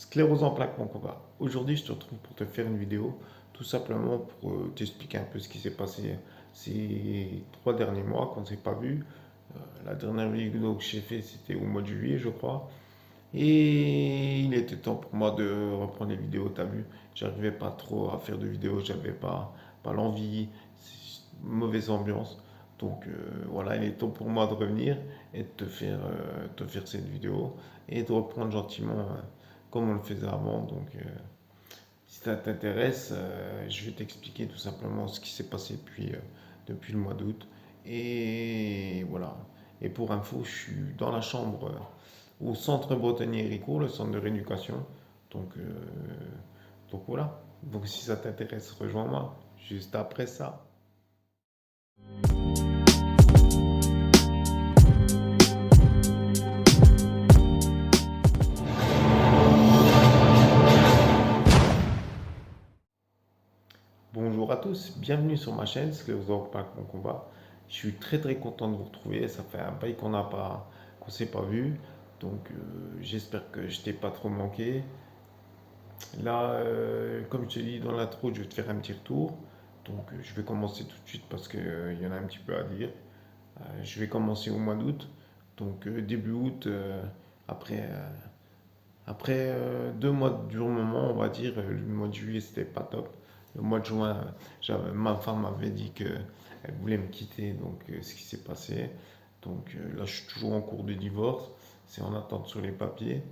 Sclérose en plaques, mon combat. Aujourd'hui, je te retrouve pour te faire une vidéo, tout simplement pour t'expliquer un peu ce qui s'est passé ces 3 derniers mois qu'on ne s'est pas vu. La dernière vidéo que j'ai fait, c'était au mois de juillet, je crois. Et il était temps pour moi de reprendre les vidéos, t'as vu. J'arrivais pas trop à faire de vidéos, j'avais pas l'envie, mauvaise ambiance. Donc voilà, il est temps pour moi de revenir et de te faire cette vidéo et de reprendre gentiment comme on le faisait avant. Donc si ça t'intéresse, je vais t'expliquer tout simplement ce qui s'est passé depuis le mois d'août. Et voilà. Et pour info, je suis dans la chambre au centre Bretonier Héricourt, le centre de rééducation. Donc, euh, donc voilà. Donc si ça t'intéresse, rejoins-moi juste après ça. Bonjour à tous, bienvenue sur ma chaîne, Sclérose en plaques, mon combat. Je suis très content de vous retrouver, ça fait un bail qu'on s'est pas vu, donc j'espère que je t'ai pas trop manqué. Là, comme je te dis dans l'intro, je vais te faire un petit retour, donc je vais commencer tout de suite parce qu'il y en a un petit peu à dire. Je vais commencer au mois d'août, donc début août, après, euh, après 2 mois de dur moment, on va dire, le mois de juillet c'était pas top. Le mois de juin, ma femme m'avait dit qu'elle voulait me quitter, donc ce qui s'est passé. Donc là, je suis toujours en cours de divorce, c'est en attente sur les papiers.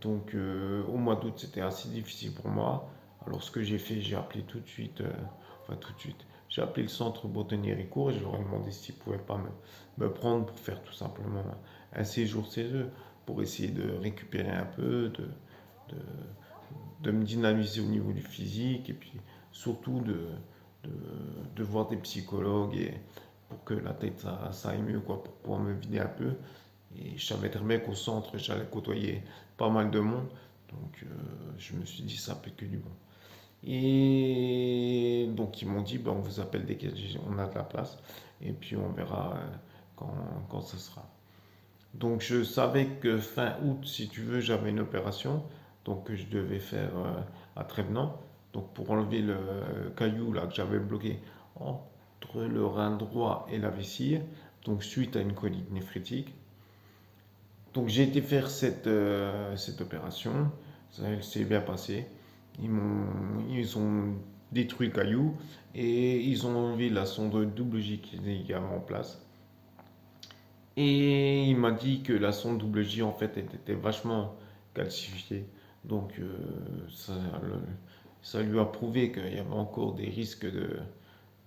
Donc au mois d'août, c'était assez difficile pour moi. Alors ce que j'ai fait, j'ai appelé tout de suite, enfin tout de suite, j'ai appelé le centre Bretonier-Ricourt et je leur ai demandé s'ils ne pouvaient pas me prendre pour faire tout simplement un séjour chez eux, pour essayer de récupérer un peu, de, de me dynamiser au niveau du physique et puis surtout de, de voir des psychologues et pour que la tête ça aille mieux, quoi, pour pouvoir me vider un peu. Et je savais très bien qu'au centre, j'allais côtoyer pas mal de monde. Donc je me suis dit, ça peut être que du bon. Et donc ils m'ont dit, ben, on vous appelle dès qu'on a de la place. Et puis on verra quand, quand ce sera. Donc je savais que fin août, si tu veux, j'avais une opération. Donc que je devais faire à Trévenant. Donc pour enlever le caillou là que j'avais bloqué entre le rein droit et la vessie. Donc suite à une colite néphrétique. Donc j'ai été faire cette opération, ça s'est bien passé. Ils ont détruit le caillou et ils ont enlevé la sonde double J qui était en place. Et il m'a dit que la sonde double J en fait elle était vachement calcifiée. Donc ça, ça lui a prouvé qu'il y avait encore des risques de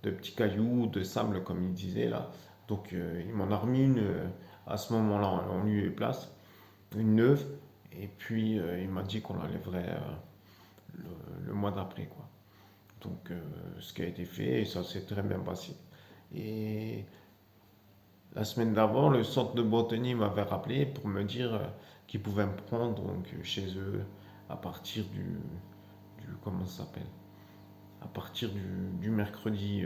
petits cailloux, de sable comme il disait là. Donc il m'en a remis une à ce moment-là en lieu et place, une neuve, et puis il m'a dit qu'on l'enlèverait le mois d'après, quoi. Donc ce qui a été fait, et ça s'est très bien passé. Et la semaine d'avant, le centre de Bretonney m'avait rappelé pour me dire qu'ils pouvaient me prendre donc, chez eux à partir comment ça s'appelle? À partir du mercredi,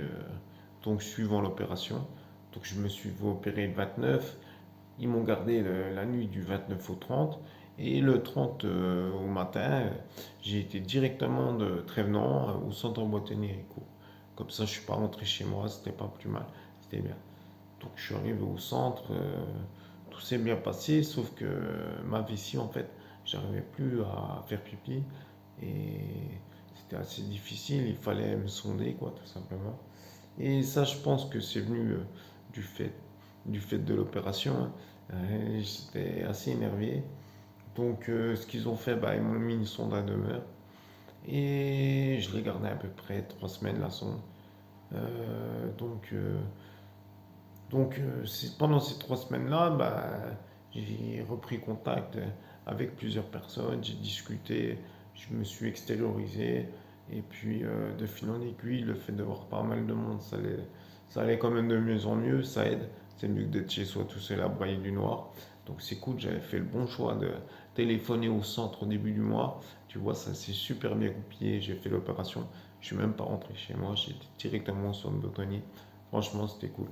donc suivant l'opération. Donc je me suis fait opérer le 29. Ils m'ont gardé la nuit du 29 au 30. Et le 30 au matin, j'ai été directement de Trévenant au centre Boitenier. Comme ça, je suis pas rentré chez moi, c'était pas plus mal, c'était bien. Donc je suis arrivé au centre, tout s'est bien passé, sauf que ma vessie, en fait, j'arrivais plus à faire pipi. Et c'était assez difficile, il fallait me sonder, quoi, tout simplement. Et ça, je pense que c'est venu du fait, du fait de l'opération, hein. J'étais assez énervé. Donc, ce qu'ils ont fait, bah, ils m'ont mis une sonde à demeure. Et je l'ai gardé à peu près 3 semaines, la sonde. Donc, pendant ces 3 semaines-là, bah, j'ai repris contact avec plusieurs personnes. J'ai discuté, je me suis extériorisé. Et puis, de fil en aiguille, le fait de voir pas mal de monde, ça allait quand même de mieux en mieux. Ça aide. C'est mieux que d'être chez soi tout seul à broyer du noir. Donc, c'est cool. J'avais fait le bon choix de téléphoner au centre au début du mois. Tu vois, ça s'est super bien goupillé. J'ai fait l'opération. Je suis même pas rentré chez moi. J'étais directement sur le boutonnier. Franchement, c'était cool.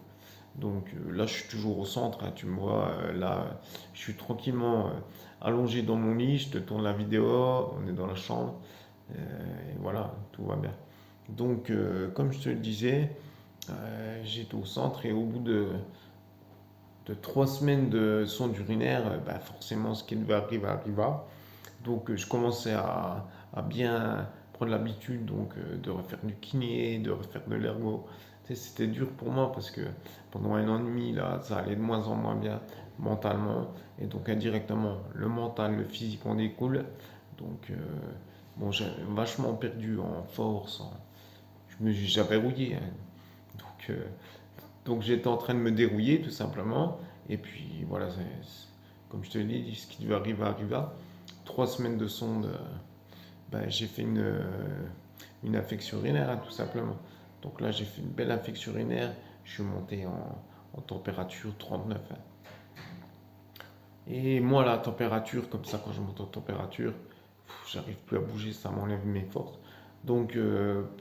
Donc là, je suis toujours au centre, hein, tu me vois, là, je suis tranquillement allongé dans mon lit, je te tourne la vidéo, on est dans la chambre, et voilà, tout va bien. Donc, comme je te le disais, j'étais au centre et au bout de 3 semaines de sonde urinaire, bah, forcément, ce qui devait arriver arriva. Donc, je commençais à bien prendre l'habitude de refaire du kiné, de refaire de l'ergo. Tu sais, c'était dur pour moi parce que pendant 1 an et demi, là, ça allait de moins en moins bien mentalement. Et donc, indirectement, le mental, le physique en découle. Donc, bon, j'ai vachement perdu en force. J'avais rouillé, hein. Donc, donc j'étais en train de me dérouiller tout simplement. Et puis voilà, comme je te l'ai dit, ce qui devait arriver arriva. 3 semaines de sonde, ben, j'ai fait une infection urinaire, hein, tout simplement. Donc là, j'ai fait une belle infection urinaire. Je suis monté en température 39, hein. Et moi, la température, comme ça, quand je monte en température, j'arrive plus à bouger, ça m'enlève mes forces. Donc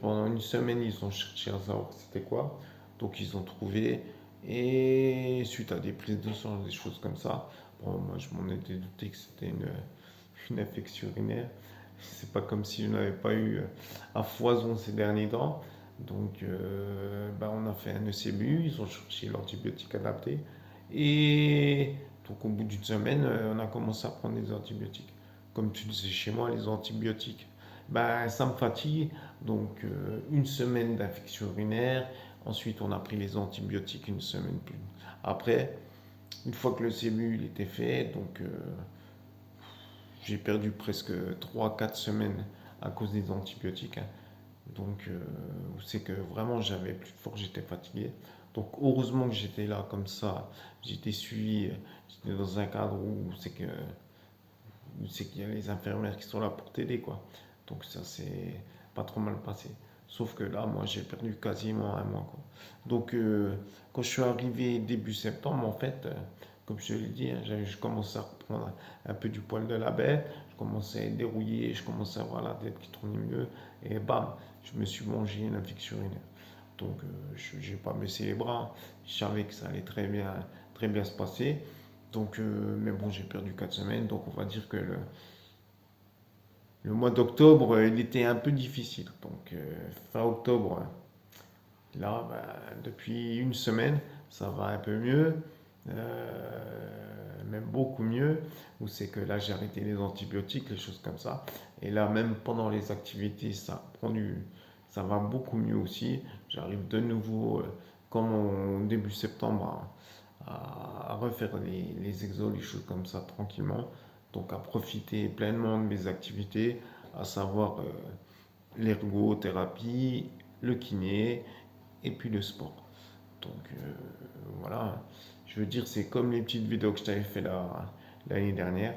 pendant une semaine, ils ont cherché à savoir c'était quoi. Donc ils ont trouvé. Et suite à des prises de sang, des choses comme ça, bon, moi je m'en étais douté que c'était une infection urinaire. C'est pas comme si je n'avais pas eu à foison ces derniers temps. Donc bah, on a fait un ECBU, ils ont cherché l'antibiotique adapté. Et donc au bout d'une semaine, on a commencé à prendre des antibiotiques. Comme tu disais chez moi, les antibiotiques, ben, ça me fatigue. Donc une semaine d'infection urinaire. Ensuite, on a pris les antibiotiques une semaine plus. Après, une fois que le CMU il était fait, donc j'ai perdu presque 3 4 semaines à cause des antibiotiques, hein. Donc c'est que vraiment j'avais plus de force, j'étais fatigué. Donc heureusement que j'étais là comme ça, j'étais suivi, j'étais dans un cadre où c'est qu'il y a les infirmières qui sont là pour t'aider, quoi. Donc ça c'est pas trop mal passé. Sauf que là, moi, j'ai perdu quasiment un mois, quoi. Donc quand je suis arrivé début septembre, en fait, comme je te l'ai dit, hein, je commençais à reprendre un peu du poil de la bête, je commençais à être dérouillé, je commençais à avoir la tête qui tournait mieux, et bam, je me suis mangé une infection urinaire. Donc je n'ai pas baissé les bras, je savais que ça allait très bien se passer. Donc, mais bon, j'ai perdu 4 semaines, donc on va dire que le mois d'octobre, il était un peu difficile. Donc, fin octobre, là, bah, depuis une semaine, ça va un peu mieux, même beaucoup mieux. Où c'est que là, j'ai arrêté les antibiotiques, les choses comme ça. Et là, même pendant les activités, ça va beaucoup mieux aussi. J'arrive de nouveau, comme en début septembre, à refaire les exos, les choses comme ça tranquillement. Donc à profiter pleinement de mes activités, à savoir l'ergothérapie, le kiné et puis le sport. Donc voilà, je veux dire, c'est comme les petites vidéos que je t'avais fait l'année dernière.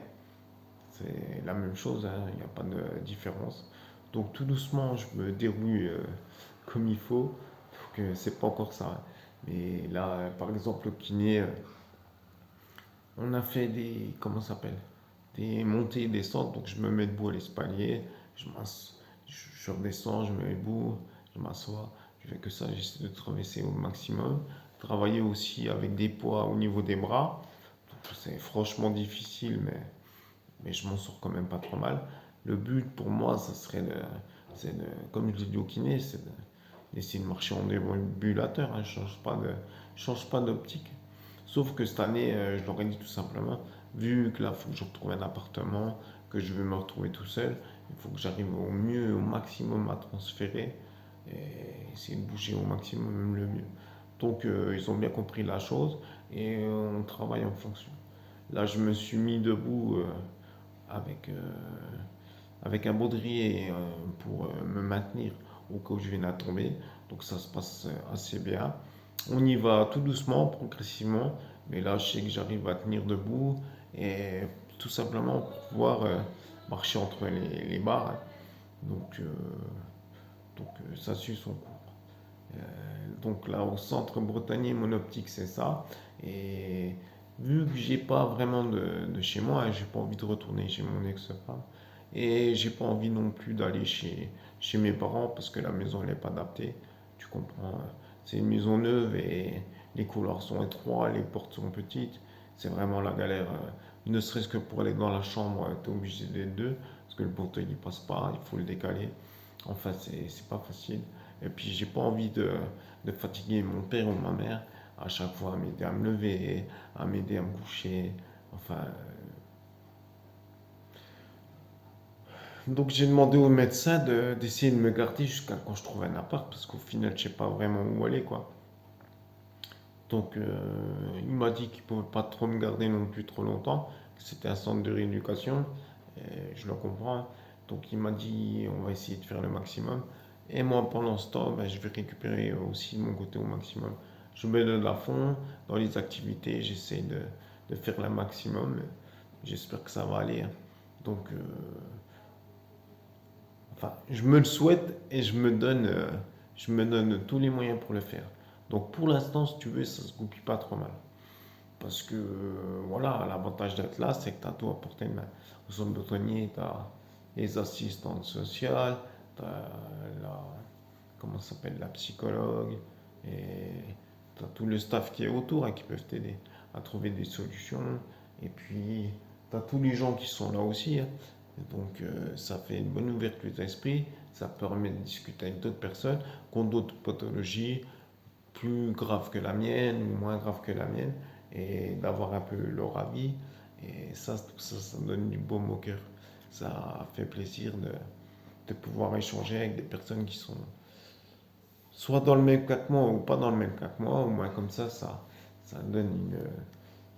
C'est la même chose, hein, il n'y a pas de différence. Donc tout doucement, je me déroule comme il faut. Donc c'est pas encore ça, hein. Mais là, par exemple, au kiné, on a fait comment ça s'appelle? Des montées et descentes. Donc je me mets debout à l'espalier, je redescends, je me mets debout, je m'assois. Je fais que ça, j'essaie de traverser au maximum. Travailler aussi avec des poids au niveau des bras. Donc c'est franchement difficile, mais je m'en sors quand même pas trop mal. Le but pour moi, ça serait comme je l'ai dit au kiné, c'est d'essayer de marcher en déambulateur, hein. Je change pas d'optique. Sauf que cette année, je leur ai dit tout simplement, vu que là, il faut que je retrouve un appartement, que je vais me retrouver tout seul, il faut que j'arrive au mieux, au maximum à transférer et essayer de bouger au maximum, même le mieux. Donc, ils ont bien compris la chose et on travaille en fonction. Là, je me suis mis debout avec, avec un baudrier pour me maintenir au cas où je vienne à tomber. Donc, ça se passe assez bien. On y va tout doucement, progressivement, mais là, je sais que j'arrive à tenir debout et tout simplement pour pouvoir marcher entre les barres, hein. Donc, ça suit son cours. Donc là, au centre Bretagnier, mon optique, c'est ça. Et vu que j'ai pas vraiment de chez moi, hein, j'ai pas envie de retourner chez mon ex-femme. Et j'ai pas envie non plus d'aller chez mes parents parce que la maison elle n'est pas adaptée. Tu comprends, c'est une maison neuve et les couloirs sont étroits, les portes sont petites. C'est vraiment la galère. Ne serait-ce que pour aller dans la chambre, tu es obligé d'être deux, parce que le fauteuil il passe pas, il faut le décaler. Enfin, c'est pas facile. Et puis, j'ai pas envie de fatiguer mon père ou ma mère à chaque fois à m'aider à me lever, à m'aider à me coucher. Enfin, donc j'ai demandé au médecin d'essayer de me garder jusqu'à quand je trouve un appart, parce qu'au final, je sais pas vraiment où aller, quoi. Donc, il m'a dit qu'il pouvait pas trop me garder non plus trop longtemps, que c'était un centre de rééducation, et je le comprends. Donc, il m'a dit, on va essayer de faire le maximum. Et moi, pendant ce temps, ben, je vais récupérer aussi de mon côté au maximum. Je me donne à fond dans les activités, j'essaie de faire le maximum. J'espère que ça va aller, hein. Donc, enfin, je me le souhaite et je me donne tous les moyens pour le faire. Donc pour l'instant, si tu veux, ça se goupille pas trop mal. Parce que voilà, l'avantage d'être là, c'est que tu as tout à portée de main. Au centre boutonnier, tu as les assistantes sociales, tu as la, comment ça s'appelle, la psychologue, et tu as tout le staff qui est autour hein, qui peuvent t'aider à trouver des solutions. Et puis, tu as tous les gens qui sont là aussi, hein. Donc, ça fait une bonne ouverture d'esprit. Ça permet de discuter avec d'autres personnes qui ont d'autres pathologies plus graves que la mienne ou moins graves que la mienne et d'avoir un peu leur avis. Et ça, tout ça, ça donne du baume au cœur. Ça fait plaisir de pouvoir échanger avec des personnes qui sont soit dans le même cas que moi ou pas dans le même cas que moi. Au moins, comme ça donne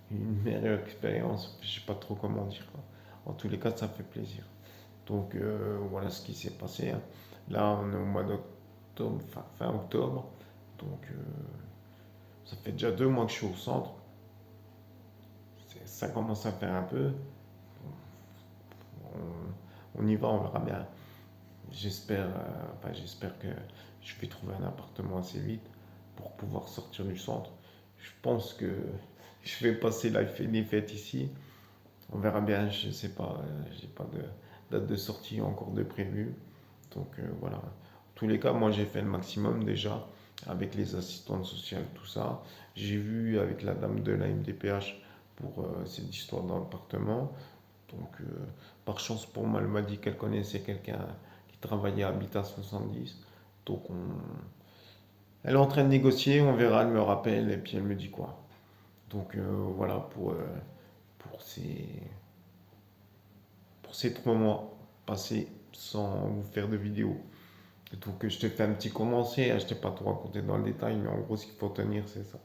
une meilleure expérience. Je sais pas trop comment dire, quoi. En tous les cas, ça fait plaisir. Donc voilà ce qui s'est passé, hein. Là, on est au mois d'octobre, fin octobre. Donc ça fait déjà 2 mois que je suis au centre. Ça commence à faire un peu. On y va, on verra bien. J'espère que je vais trouver un appartement assez vite pour pouvoir sortir du centre. Je pense que je vais passer les fêtes ici. On verra bien, je sais pas, j'ai pas de date de sortie encore de prévu. Donc voilà. En tous les cas, moi j'ai fait le maximum déjà avec les assistantes sociales, tout ça. J'ai vu avec la dame de la MDPH pour cette histoire d'appartement. Donc par chance pour moi, elle m'a dit qu'elle connaissait quelqu'un qui travaillait à Habitat 70. Donc elle est en train de négocier, on verra, elle me rappelle et puis elle me dit quoi. Donc voilà pour pour ces 3 mois passés sans vous faire de vidéo. Donc je te fais un petit condensé, hein, je t'ai pas tout raconté dans le détail, mais en gros ce qu'il faut tenir c'est ça.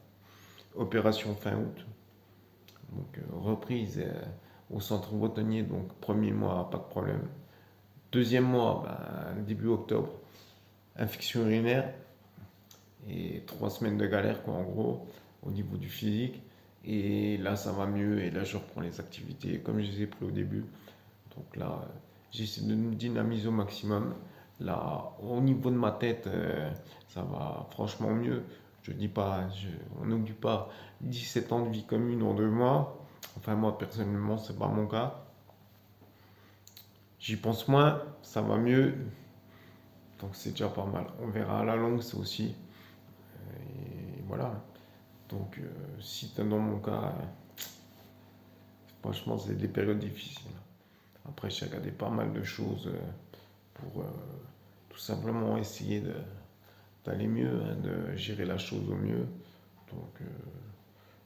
Opération fin août, donc reprise au centre boutonnier, donc premier mois pas de problème. Deuxième mois, ben, début octobre, infection urinaire et 3 semaines de galère quoi en gros au niveau du physique. Et là ça va mieux et là je reprends les activités comme je les ai pris au début. Donc là j'essaie de me dynamiser au maximum. Là au niveau de ma tête ça va franchement mieux. Je dis pas, on n'oublie pas 17 ans de vie commune en 2 mois. Enfin moi personnellement c'est pas mon cas. J'y pense moins, ça va mieux. Donc c'est déjà pas mal. On verra à la longue c'est aussi. Et voilà. Donc, si tu es dans mon cas, franchement, c'est des périodes difficiles. Après, j'ai regardé pas mal de choses pour tout simplement essayer d'aller mieux, hein, de gérer la chose au mieux. Donc,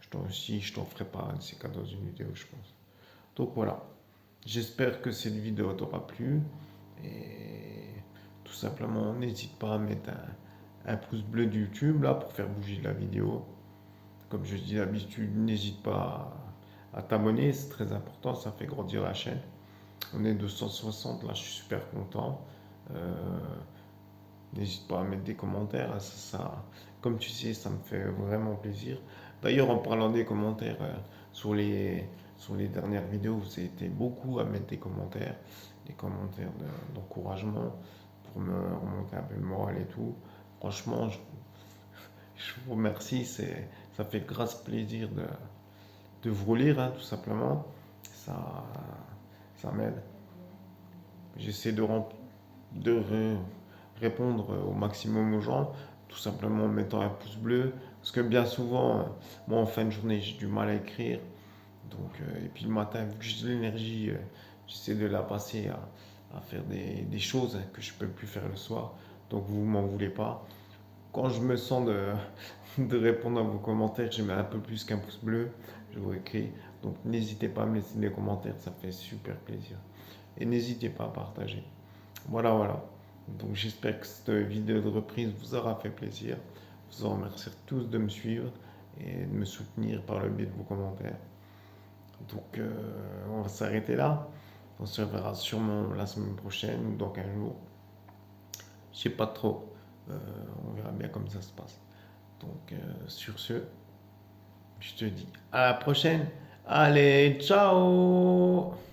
je t'en ferai pas un de ces cas dans une vidéo, je pense. Donc voilà. J'espère que cette vidéo t'aura plu. Et tout simplement, n'hésite pas à mettre un pouce bleu de YouTube là pour faire bouger la vidéo. Comme je dis d'habitude, n'hésite pas à t'abonner, c'est très important, ça fait grandir la chaîne. On est 260, là je suis super content. Euh, N'hésite pas à mettre des commentaires, hein, comme tu sais, ça me fait vraiment plaisir. D'ailleurs, en parlant des commentaires, sur les dernières vidéos, vous avez été beaucoup à mettre des commentaires d'encouragement pour me remonter un peu le moral et tout. Franchement, je vous remercie, ça fait grâce plaisir de vous lire, hein, tout simplement. Ça, ça m'aide. J'essaie de répondre au maximum aux gens. tout simplement en mettant un pouce bleu. Parce que bien souvent, moi en fin de journée, j'ai du mal à écrire. Donc, et puis le matin, vu que j'ai de l'énergie, j'essaie de la passer à faire des choses que je peux plus faire le soir. Donc vous m'en voulez pas. Quand je me sens de répondre à vos commentaires, je mets un peu plus qu'un pouce bleu. Je vous écris. Donc n'hésitez pas à me laisser des commentaires, ça fait super plaisir. Et n'hésitez pas à partager. Voilà, voilà. Donc j'espère que cette vidéo de reprise vous aura fait plaisir. Je vous remercie tous de me suivre et de me soutenir par le biais de vos commentaires. Donc on va s'arrêter là. On se reverra sûrement la semaine prochaine ou dans 15 jours. Je sais pas trop. Euh, on verra bien comme ça se passe. Donc sur ce, je te dis à la prochaine. Allez, ciao!